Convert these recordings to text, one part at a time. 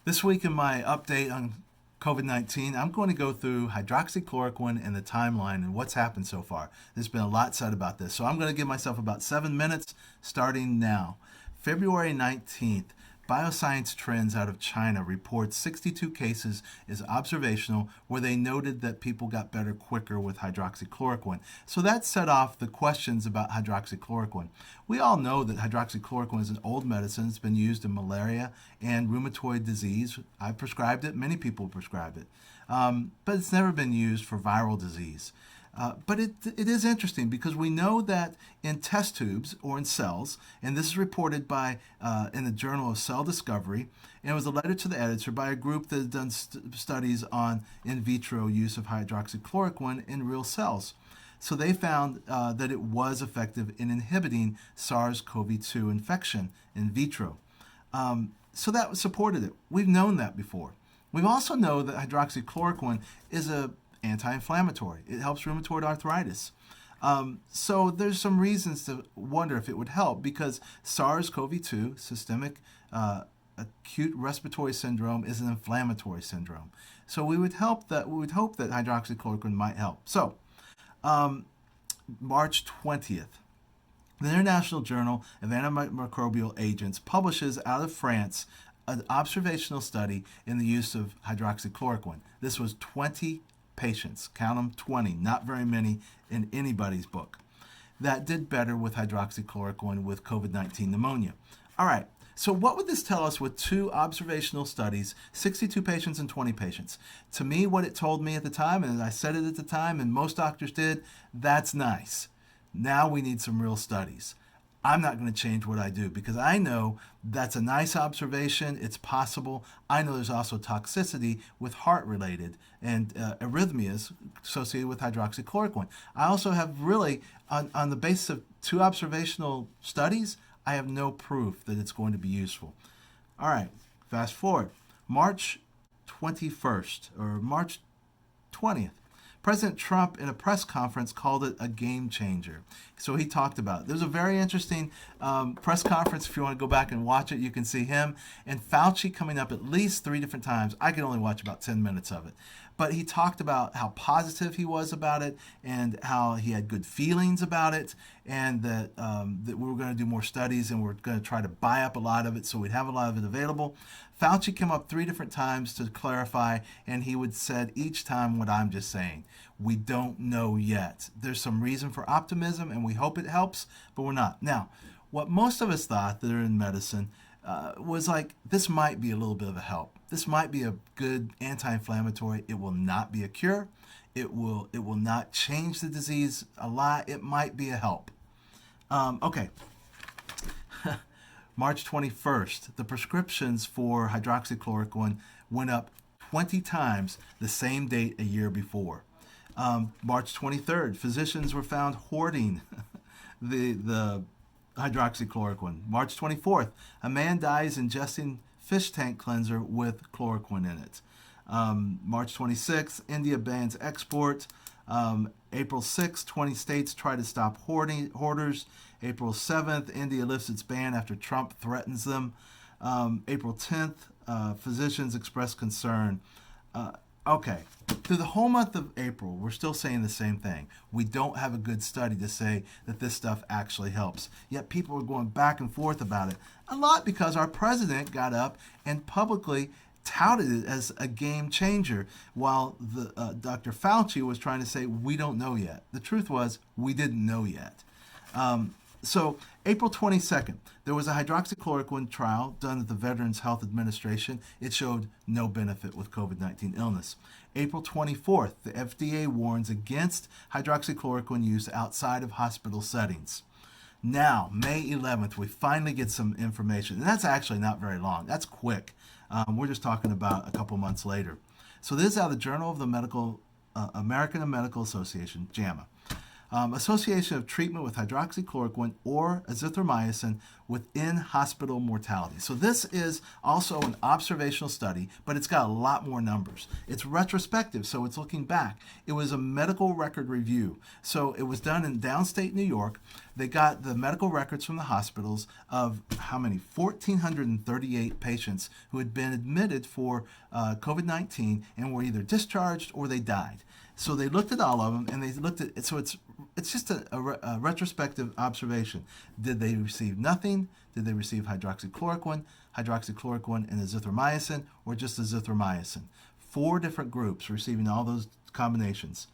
This week in my update on COVID-19, I'm going to go through hydroxychloroquine and the timeline and what's happened so far. There's been a lot said about this, so I'm going to give myself about 7 minutes starting now. February 19th, Bioscience Trends out of China reports 62 cases as observational where they noted that people got better quicker with hydroxychloroquine. So that set off the questions about hydroxychloroquine. We all know that hydroxychloroquine is an old medicine. It's been used in malaria and rheumatoid disease. I prescribed it. Many people prescribed it. But it's never been used for viral disease. But it is interesting because we know that in test tubes or in cells, and this is reported by in the Journal of Cell Discovery, and it was a letter to the editor by a group that has done studies on in vitro use of hydroxychloroquine in real cells. So they found that it was effective in inhibiting SARS-CoV-2 infection in vitro. So that supported it. We've known that before. We also know that hydroxychloroquine is a anti-inflammatory. It helps rheumatoid arthritis. So there's some reasons to wonder if it would help because SARS-CoV-2, systemic acute respiratory syndrome, is an inflammatory syndrome. So we would hope that hydroxychloroquine might help. So March 20th, the International Journal of Antimicrobial Agents publishes out of France an observational study in the use of hydroxychloroquine. This was 20 patients, count them 20, not very many in anybody's book, that did better with hydroxychloroquine with COVID-19 pneumonia. All right, so what would this tell us with two observational studies, 62 patients and 20 patients? To me, what it told me at the time, and I said it at the time, and most doctors did, that's nice. Now we need some real studies. I'm not going to change what I do because I know that's a nice observation. It's possible. I know there's also toxicity with heart-related and arrhythmias associated with hydroxychloroquine. I also have really, on the basis of two observational studies, I have no proof that it's going to be useful. All right, fast forward. March 21st or March 20th. President Trump, in a press conference, called it a game changer. So he talked about it. There's a very interesting press conference. If you want to go back and watch it, you can see him and Fauci coming up at least 3 different times. I could only watch about 10 minutes of it. But he talked about how positive he was about it and how he had good feelings about it and that we were going to do more studies and we're going to try to buy up a lot of it so we'd have a lot of it available. Fauci came up 3 different times to clarify, and he would said each time what I'm just saying. We don't know yet. There's some reason for optimism, and we hope it helps, but we're not. Now, what most of us thought that are in medicine was like, this might be a little bit of a help. This might be a good anti-inflammatory. It will not be a cure. It will not change the disease a lot. It might be a help. Okay. March 21st, the prescriptions for hydroxychloroquine went up 20 times the same date a year before. March 23rd, physicians were found hoarding the hydroxychloroquine. March 24th, a man dies ingesting fish tank cleanser with chloroquine in it. March 26th, India bans export. April 6th, 20 states try to stop hoarders. April 7th, India lifts its ban after Trump threatens them. April 10th, physicians express concern. Okay, through the whole month of April, we're still saying the same thing. We don't have a good study to say that this stuff actually helps. Yet people are going back and forth about it. A lot because our president got up and publicly touted it as a game changer while Dr. Fauci was trying to say, we don't know yet. The truth was, we didn't know yet. So April 22nd, there was a hydroxychloroquine trial done at the Veterans Health Administration. It showed no benefit with COVID-19 illness. April 24th, the FDA warns against hydroxychloroquine use outside of hospital settings. Now, May 11th, we finally get some information. And that's actually not very long. That's quick. We're just talking about a couple months later. So this is out of the Journal of the American Medical Association, JAMA. association of treatment with hydroxychloroquine or azithromycin within hospital mortality. So this is also an observational study, but it's got a lot more numbers. It's retrospective, so it's looking back. It was a medical record review. So it was done in downstate New York. They got the medical records from the hospitals of how many? 1,438 patients who had been admitted for COVID-19 and were either discharged or they died. So they looked at all of them, and they looked at it. So it's just a retrospective observation. Did they receive nothing? Did they receive hydroxychloroquine, and azithromycin, or just azithromycin? 4 different groups receiving all those combinations.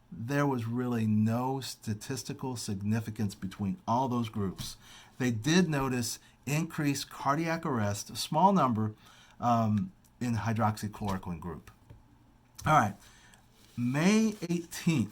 There was really no statistical significance between all those groups. They did notice increased cardiac arrest, a small number, in hydroxychloroquine group. All right. May 18th,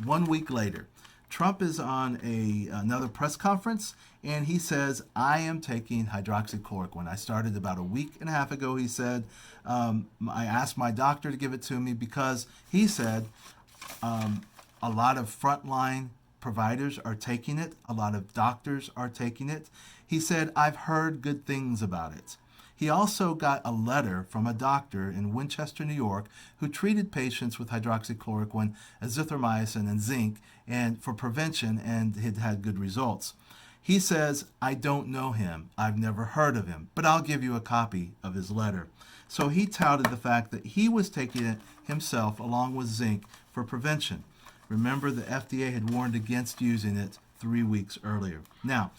1 week later, Trump is on another press conference, and he says, I am taking hydroxychloroquine. I started about a week and a half ago, he said. I asked my doctor to give it to me because he said a lot of frontline providers are taking it. A lot of doctors are taking it. He said, I've heard good things about it. He also got a letter from a doctor in Winchester, New York, who treated patients with hydroxychloroquine, azithromycin, and zinc and for prevention, and had had good results. He says, I don't know him. I've never heard of him, but I'll give you a copy of his letter. So he touted the fact that he was taking it himself along with zinc for prevention. Remember, the FDA had warned against using it 3 weeks earlier. Now,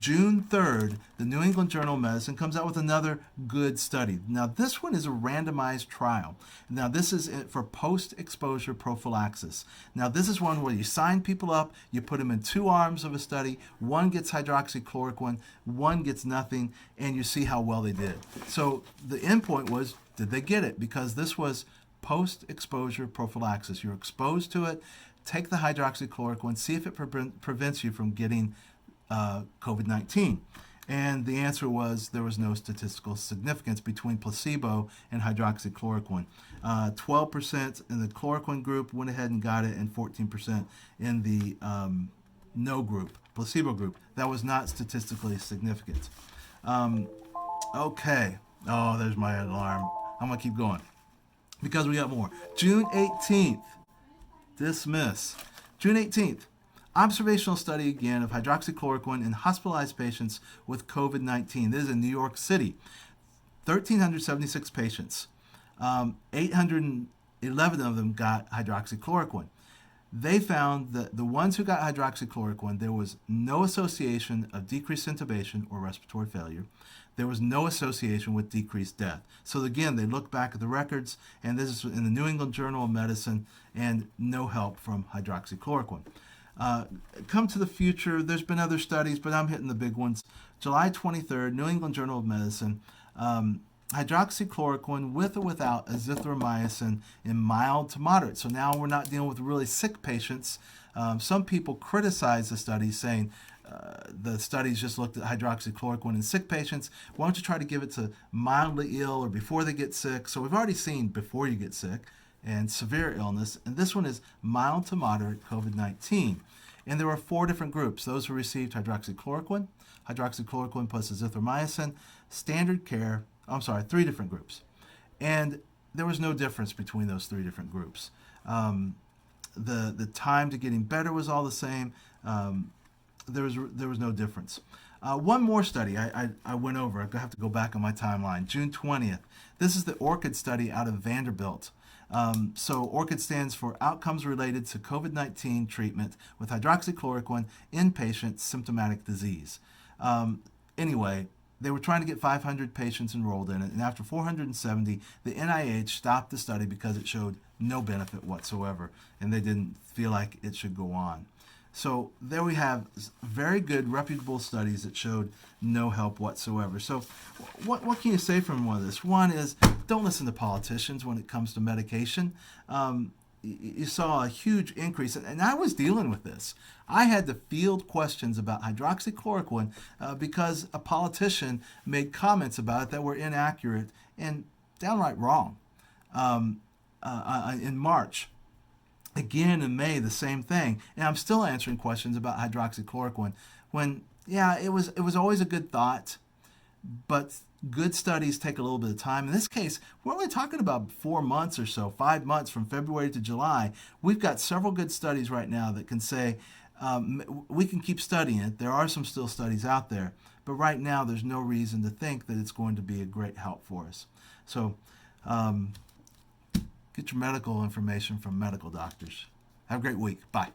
June 3rd, the New England Journal of Medicine comes out with another good study. Now, this one is a randomized trial. Now, this is for post-exposure prophylaxis. Now, this is one where you sign people up, you put them in 2 arms of a study. One gets hydroxychloroquine, one gets nothing, and you see how well they did. So the endpoint was, did they get it? Because this was post-exposure prophylaxis. You're exposed to it, take the hydroxychloroquine, see if it prevents you from getting COVID-19. And the answer was there was no statistical significance between placebo and hydroxychloroquine. 12% in the chloroquine group went ahead and got it, and 14% in the no group, placebo group. That was not statistically significant. Okay. Oh, there's my alarm. I'm going to keep going because we got more. June 18th, dismiss. June 18th. Observational study again of hydroxychloroquine in hospitalized patients with COVID-19. This is in New York City. 1,376 patients. 811 of them got hydroxychloroquine. They found that the ones who got hydroxychloroquine, there was no association of decreased intubation or respiratory failure. There was no association with decreased death. So again, they looked back at the records, and this is in the New England Journal of Medicine, and no help from hydroxychloroquine. Come to the future, there's been other studies, but I'm hitting the big ones. July 23rd, New England Journal of Medicine, hydroxychloroquine with or without azithromycin in mild to moderate. So now we're not dealing with really sick patients. Some people criticize the study, saying the studies just looked at hydroxychloroquine in sick patients. Why don't you try to give it to mildly ill or before they get sick? So we've already seen before you get sick and severe illness, and this one is mild to moderate COVID-19. And there were 4 different groups: those who received hydroxychloroquine plus azithromycin, standard care. 3 different groups, and there was no difference between those 3 different groups. The time to getting better was all the same. There was no difference. One more study I went over. I have to go back on my timeline. June 20th. This is the ORCID study out of Vanderbilt. So ORCID stands for Outcomes Related to COVID-19 Treatment with Hydroxychloroquine in Patient Symptomatic Disease. Anyway, they were trying to get 500 patients enrolled in it, and after 470, the NIH stopped the study because it showed no benefit whatsoever, and they didn't feel like it should go on. So there we have very good, reputable studies that showed no help whatsoever. So what can you say from one of this? One is, don't listen to politicians when it comes to medication. You saw a huge increase, and I was dealing with this. I had to field questions about hydroxychloroquine because a politician made comments about it that were inaccurate and downright wrong in March. Again in May, the same thing. And I'm still answering questions about hydroxychloroquine when, yeah, it was always a good thought, but good studies take a little bit of time. In this case, we're only talking about 4 months or so, 5 months from February to July. We've got several good studies right now that can say we can keep studying it. There are some still studies out there, but right now there's no reason to think that it's going to be a great help for us. So get your medical information from medical doctors. Have a great week. Bye.